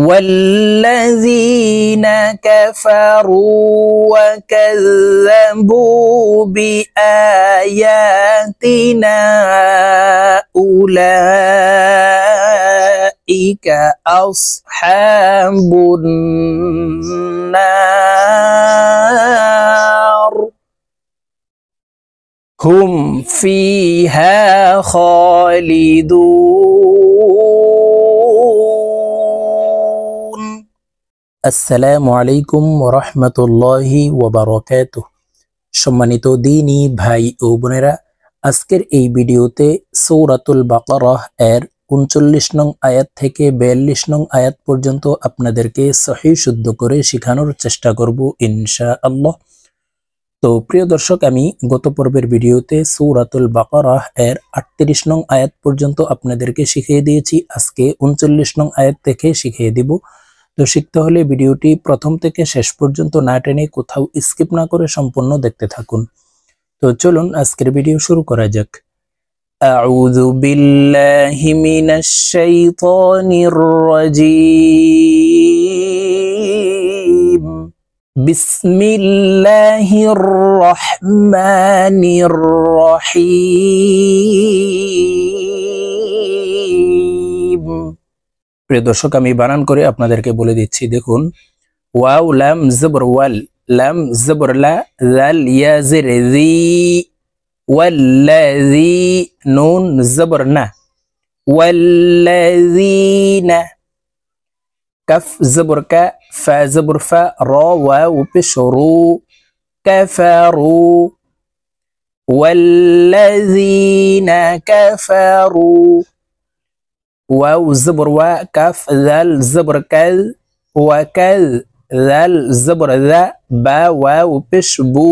والذين كفروا وكذبوا بآياتنا أولئك أصحاب النار هم فيها خالدون আসসালামু আলাইকুম ওয়া রাহমাতুল্লাহি ওয়া বারাকাতুহু। সম্মানিত দ্বীনী ভাই ও বোনেরা, আজকের এই ভিডিওতে সূরাতুল বাকারাহ এর ৩৯ নং আয়াত থেকে ৪২ নং আয়াত পর্যন্ত আপনাদেরকে সহিহ শুদ্ধ করে শেখানোর চেষ্টা করব ইনশাআল্লাহ। তো প্রিয় দর্শক, আমি গত পর্বের ভিডিওতে সূরাতুল বাকারাহ এর ৩৮ নং আয়াত পর্যন্ত আপনাদেরকে শিখিয়ে দিয়েছি। আজকে ৩৯ নং আয়াত থেকে শিখিয়ে দিব। তো শিখতে হলে ভিডিওটি প্রথম থেকে শেষ পর্যন্ত না টেনে কোথাও স্কিপ না করে সম্পূর্ণ দেখতে থাকুন। তো চলুন আজকের ভিডিও শুরু করা যাক। আউযু বিল্লাহি মিনাশ শাইতানির রাজীম। বিসমিল্লাহির রহমানির রহিম। প্রিয় দর্শক, আমি বানান করে আপনাদেরকে বলে দিচ্ছি। দেখুন, ওয়াও লাম জবর ওয়াল, লাম জবর লা, জাল ইয়া জির জি, ওয়াল্লাযী, নুন জবর না, ওয়াল্লাযীনা, কাফ জবর কা, ফা জবর ফা, র ওয়াও পেশ রু, কাফারু, ওয়াল্লাযীনা কাফারু, ওয়াও জবর ওয়া, কাফ জাল জবর কাল, ওয়াকাল, জাল জবর জা, বা ওয়াও পেশ বু,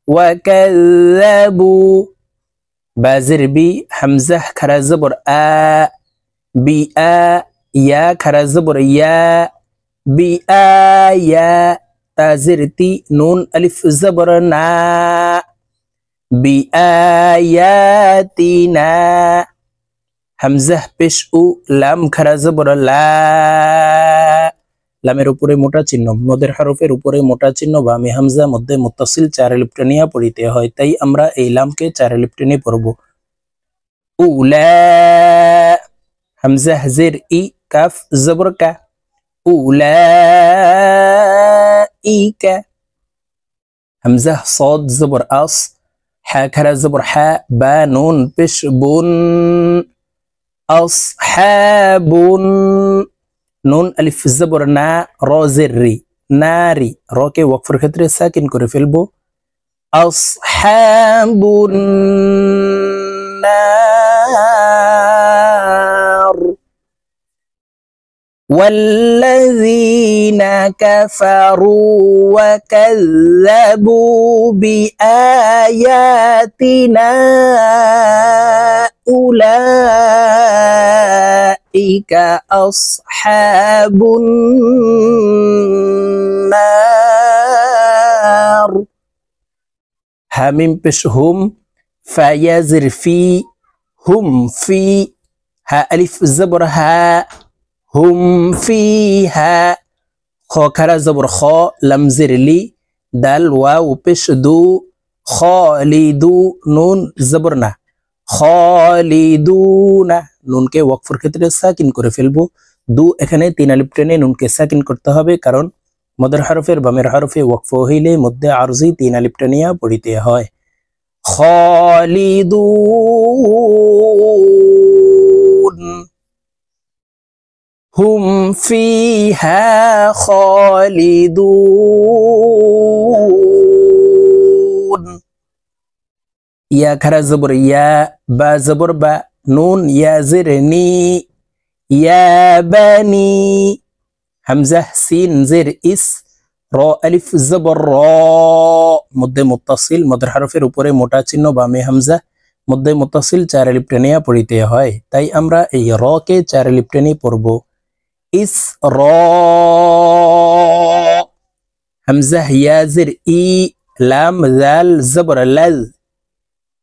ওয়াকাযযাবু, বা জির বি, হামজা খারা জবর আ, বি আ, ইয়া খারা জবর ইয়া, বি আয়া, তা জির তি, নুন আলিফ জবর না, বি আয়াতিনা, হামজা পেশ উ, লাম খারা জবর লা, লামের উপরে মোটা চিহ্ন, মদের হরফের উপরে মোটা চিহ্ন, বামে হামজা, মধ্যে মুত্তাসিল, চার আলিফ টানিয়া পড়িতে হয়, তাই আমরা এই লামকে চার আলিফ টেনে পড়ব। উলা, হামজা জের ই, কাফ জবর কা, উলাইকা, হামজা সাদ জবর আস, হা খারা জবর হা, বা নুন পেশ বুন, আসহাবুন, নুন আলিফ জবর না, র জের রি, নারি, র কে ওয়াকফের ক্ষেত্রে সাকিন করে ফেলবো। আসহাবুন নার, والذين كفروا وكذبوا بآياتنا أولئك أصحاب النار। হামিম পেশ হুম, ফায়াজির ফি, হুম ফি, হা আলিফ জবর হা, হুম ফিহা, খ খারা জবর খ, লাম জির লি, দাল ওয়াও পেশ দু, খালিদু, নুন জবর না, খালিদুনা, নুনকে ওয়াকফের ক্ষেত্রে সাকিন করে ফেলবো। দু এখানে তিন আলিফ টেনে নুনকে সাকিন করতে হবে, কারণ মদের হরফের বামের হরফে ওয়াকফ হইলে মধ্যে আরজি তিন আলিফ টেনিয়া পড়িতে হয়। খালিদুন, হুম ফিহা খালিদুন। ইয়া খারা জবর ইয়া, বা জবর বা, নুন ইয়া জির নি, ইয়া বানি, হামজা সিন জির ইস, র আলিফ জবর র, মধ্যে মুত্তাসিল, মদের হরফের উপরে মোটা চিহ্ন, বামে হামজা, মধ্যে মুত্তাসিল, চার আলিফ টেনিয়া পড়িতে হয়, তাই আমরা এই র কে চার আলিফ টেনে পড়ব। ইস র, হামজা ইয়া জির ই, লাম জাল জবর লাল,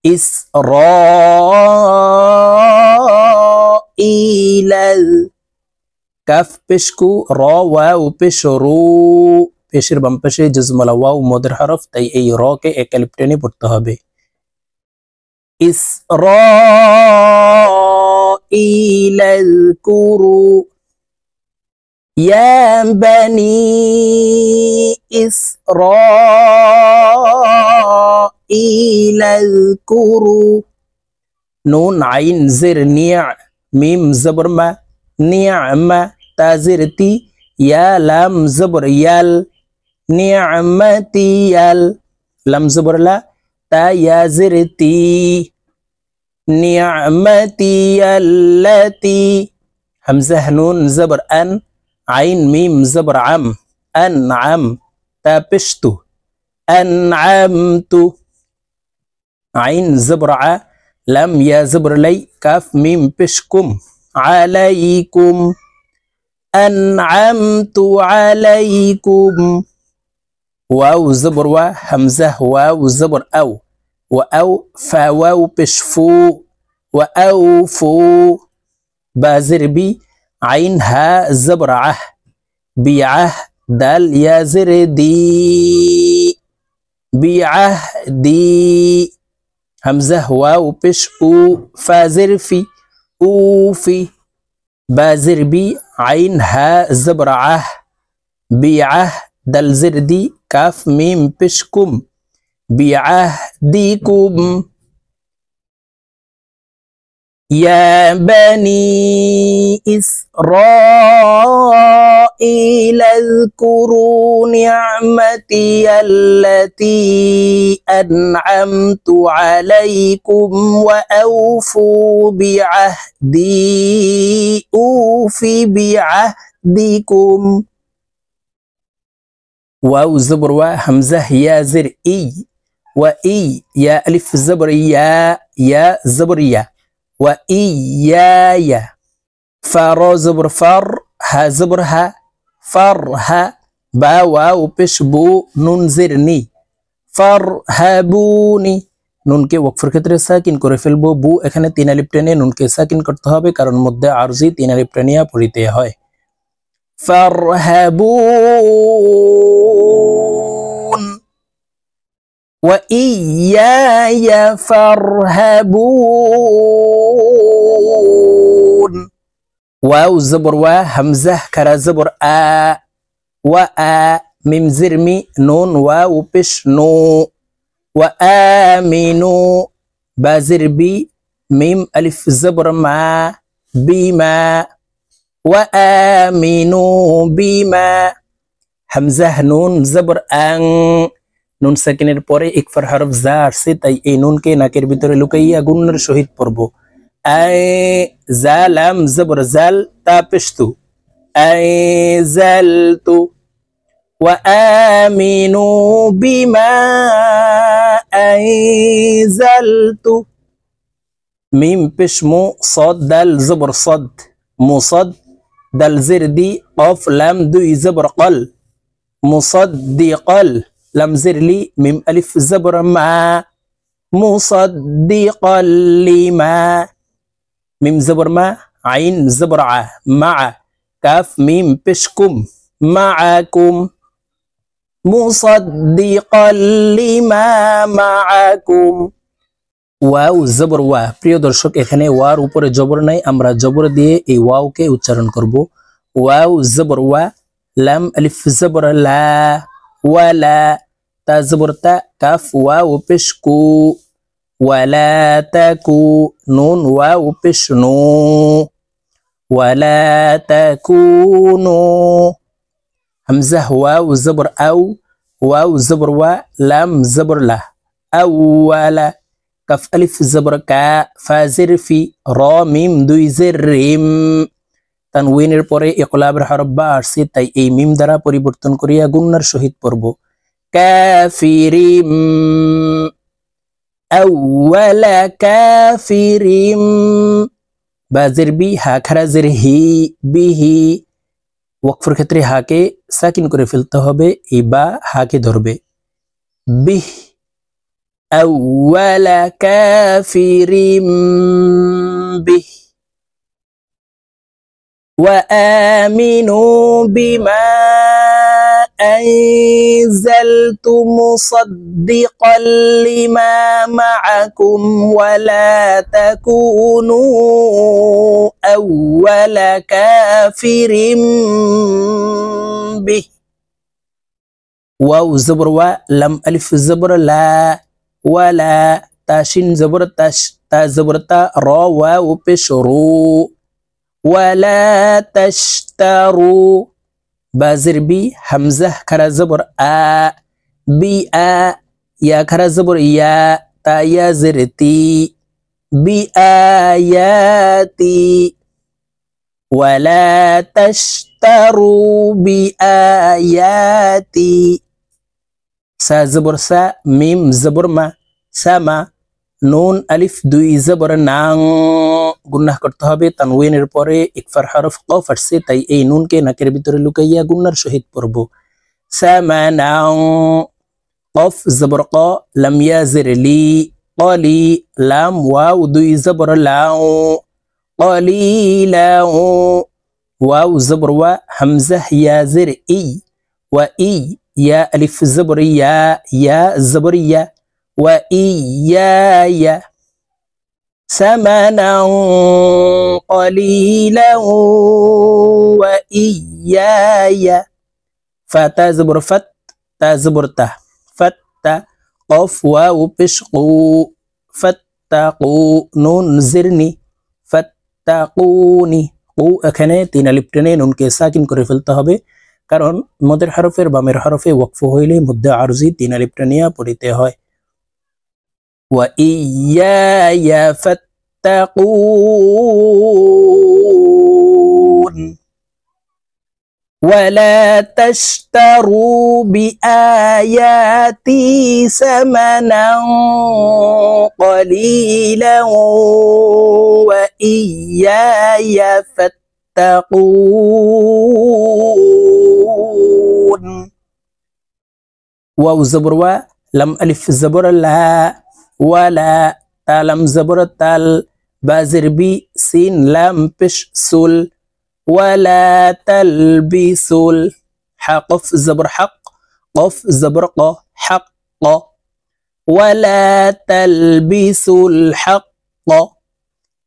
ইস র ইলাল, কাফ পেশকু, র ওয়াও পেশ রু, পেশের বাম পাশে জজমালা ওয়াও মদের হরফ, তাই এই র কে এক আলিফ টেনে পড়তে হবে। إسرائيل اذكروا يا بني إسرائيل اذكروا نون عين زر نيع ميم زبر ما نعمة تازرتي يا لام زبر يال نعمتي يال لام زبر لا تا يا زرتي نعمتي التي همزة نون زبر أن عين ميم زبر عم أنعم تابشت أنعمت عين زبر ع لم يا زبر لي كاف ميم بشكم عليكم أنعمت عليكم واو زبر و همزة واو زبر أو وأو فواو بشفو وأوفو بازر بي عين ها زبر عه بيعه دال يا زر دي بعهدي همزة واو بش أو فازر في أوفي بازر بي عين ها زبر عه بيعه دال زر دي كاف ميم بشكم بعهدكم يا بني إسرائيل اذكروا نعمتي التي أنعمت عليكم وأوفوا بعهدي أوفي بعهدكم واو زبر و همزة يا زر إي وإي يا ألف زبر يا زبر يا وإياي فر زبر فر ها زبر ها فر ها با واو পেশ বু নুন জের নি ফারহাবুনি নুনকে ওয়াকফের ক্ষেত্রে সাকিন করে ফেলবো বু এখানে তিন আলিফ টেনে নুনকে সাকিন করতে হবে কারণ মধ্যে আরজি তিন আলিফ টেনিয়া পড়িতে হয় ফারহাবুন وإياي فارهبون واو زبر و همزة كرا زبر آ وآ ميم زرمي نون واو بش نو وآمنو بازر بي ميم ألف زبر ما بما وآمنو بما همزة نون زبر أن নুন সাকিনের পরে ইকফার হরফ যা আসছে তাই এই নুনকে নাকের ভিতরে লুকাইয়া গুন্নার সহিত পড়ব আই জালাম জবর জাল তা পেশতু আই জালতু ওয়া আমিনু বিমা আইজালতু মিম পেশ মু صاد দাল জবর صد মুসাদ দাল জের দি কফ লাম দুই জবর কল মুসাদ্দিকাল لم زر لي ميم ألف زبر ما مصدقا لما ميم زبر ما عين زبر ع مع كاف ميم بشكم معكم مصدقا لما معكم ওয়াও জবর ওয়া প্রিয় দর্শক এখানে ওয়ার উপরে জবর নাই আমরা জবর দিয়ে এই ওয়াও কে উচ্চারণ করব ওয়াও জবর ওয়া লাম আলিফ জবর লা ওয়ালা তা জবর তা কাফ ওয়াও পেশ কু ওয়ালা তাকু নুন ওয়াও পেশ নু ওয়ালা তাকুনু হামজা ওয়াও জবর আও ওয়াও জবর ওয়া লাম জবর লা আওয়ালা কাফ আলিফ জবর কা ফাজির ফি র মিম দুই জের রিম তানউইনের পরে ইকলাবের হরফ বা আসছে তাই এই মিম দ্বারা পরিবর্তন করিয়া গুন্নার সহিত পড়ব কাফিরিম আউওয়ালা কাফিরিম বাজের বি হা খারা জের হি বিহি ওয়াকফের ক্ষেত্রে হাকে সাকিন করে ফেলতে হবে এই বা হাকে ধরবে বিহ আউওয়ালা কাফিরিম বিহ وآمنوا بما أنزلت مصدقا لما معكم ولا تكونوا أول كافر به. واو زبر و، لم ألف زبر لا، ولا تاشين زبر تش، تا زبر تا، را واو پیش رو. ولا تشتروا، بازر بي همزة كرا زبر آ، بي آ، يا كرا زبر يا، تا يا زرتي، بآياتي. ولا تشتروا بآياتي. سا زبر سا، ميم زبر ما، سما। নুন আলিফ দুই জবর নাং, গুন্নাহ করতে হবে তানওয়িনের পরে ইকফার হরফ কফ আসছে, তাই এই নুনকে নাকের ভিতরে লুকাইয়া গুন্নার সহিত পড়ব। সামানাং, কফ জবর ক, লাম ইয়াজির লি, কলি, লাম ওয়াও দুই জবর লাউ, কলিলাউ। ওয়াও জবর ওয়া, হামজাহ ইয়াজির ই, ওয়া ই, ইয়া আলিফ জবর ইয়া, ইয়া জবর ইয়া। وإياي ثمنا قليلا وإياي. فتا زبر فت، تا زبر ته، فتا، قف واو بشقو، فاتقو، نون زرني، فاتقوني। ও এখানে তিন আলিফ টেনে নুনকে সাকিন করে ফেলতে হবে, কারণ মদের হরফের বামের হরফে ওয়াকফ হইলে মধ্যে আরজি তিন আলিফ টেনিয়া পড়িতে হয়। وإياي فاتقون ولا تشتروا بآياتي ثمنا قليلا وإياي فاتقون. واو زبر و، لم ألف زبر لا، ولا تالم زبر تال، بازر بي سين لام بش سول. ولا تلبسوا، حقف زبر حق، قف زبر ق، حق. ولا تلبسوا الحق،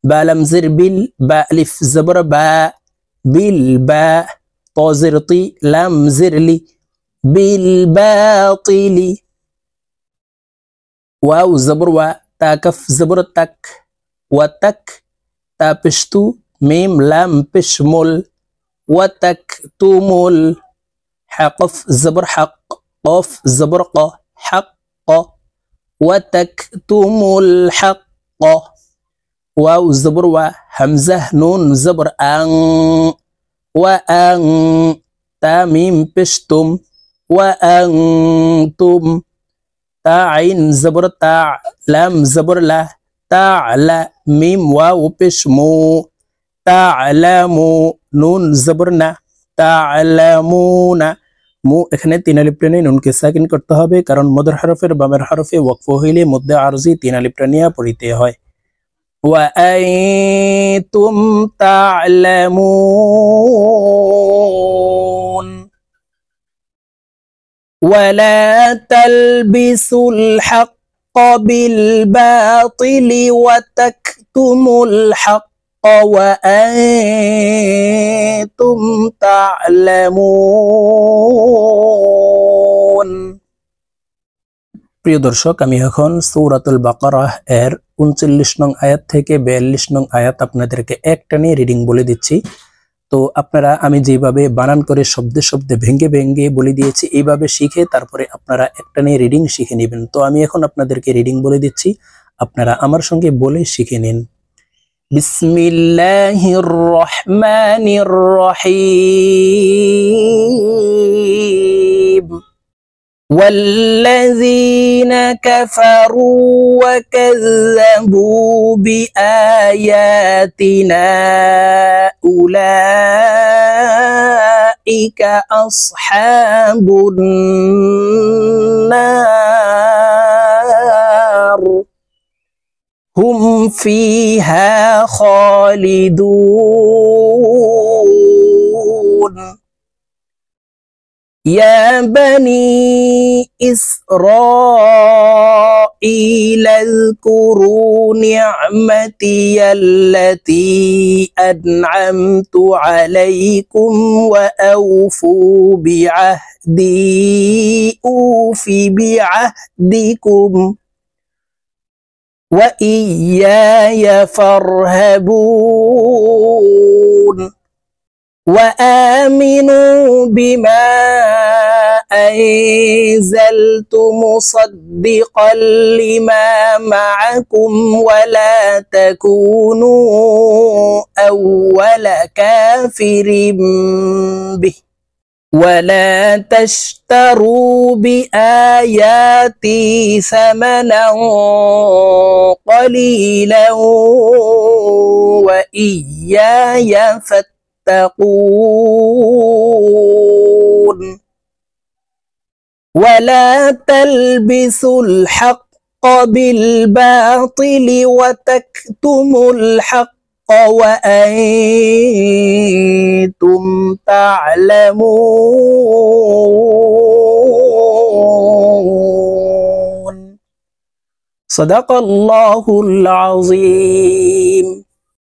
بالم زر بال، با ألف زبر با، بالباء، طازرطي لام زرلي، بالباطل. واو زبر و، تاكف زبر تك، وتك، تا پشتو، ميم لام پشمل، وتكتمل. حقف زبر حق، قف زبر ق، حق، وتكتم الحق. واو زبر و، همزة نون زبر أن، وأن، تا ميم پشتم، وأنتم. تا عين زبر تا، لام زبر لا، تعلى، ميم واو بشمو، تعلمو، নুন জবর না, তা'লামুনা। মু এখানে তিন আলিফ টেনে নুনকে সাকিন করতে হবে, কারণ মদর হরফের বামের হরফে ওয়াকফ হইলে মধ্যে আরজি তিন আলিফ টানিয়া পড়িতে হয়। ওয়া আনতুম তা'লামুন ولا تلبسوا الحق بالباطل وتكتموا الحق وأنتم تعلمون. প্রিয় দর্শক, আমি এখন সূরাতুল বাকারাহ এর 39 নং আয়াত থেকে 42 নং আয়াত আপনাদেরকে একটানে রিডিং বলে দিচ্ছি। তো আপনারা আমি যেভাবে বানান করে শব্দে শব্দে ভেঙ্গে ভেঙ্গে বলে দিয়েছি, এইভাবে শিখে তারপরে আপনারা একটানে রিডিং শিখে নেবেন। তো আমি এখন আপনাদেরকে রিডিং বলে দিচ্ছি, আপনারা আমার সঙ্গে বলে শিখে নিন। বিসমিল্লাহির রহমানির রহিম। والذين كفروا وكذبوا بآياتنا أولئك أصحاب النار هم فيها خالدون. يا بني إسرائيل اذكروا نعمتي التي أنعمت عليكم وأوفوا بعهدي أوف بعهدكم وإياي فارهبون. وآمنوا بما أنزلت مصدقا لما معكم ولا تكونوا أول كافر به ولا تشتروا بآياتي ثمنا قليلا وإياي فاتقون. ولا تلبسوا الحق بالباطل وتكتموا الحق وأنتم تعلمون. صدق الله العظيم.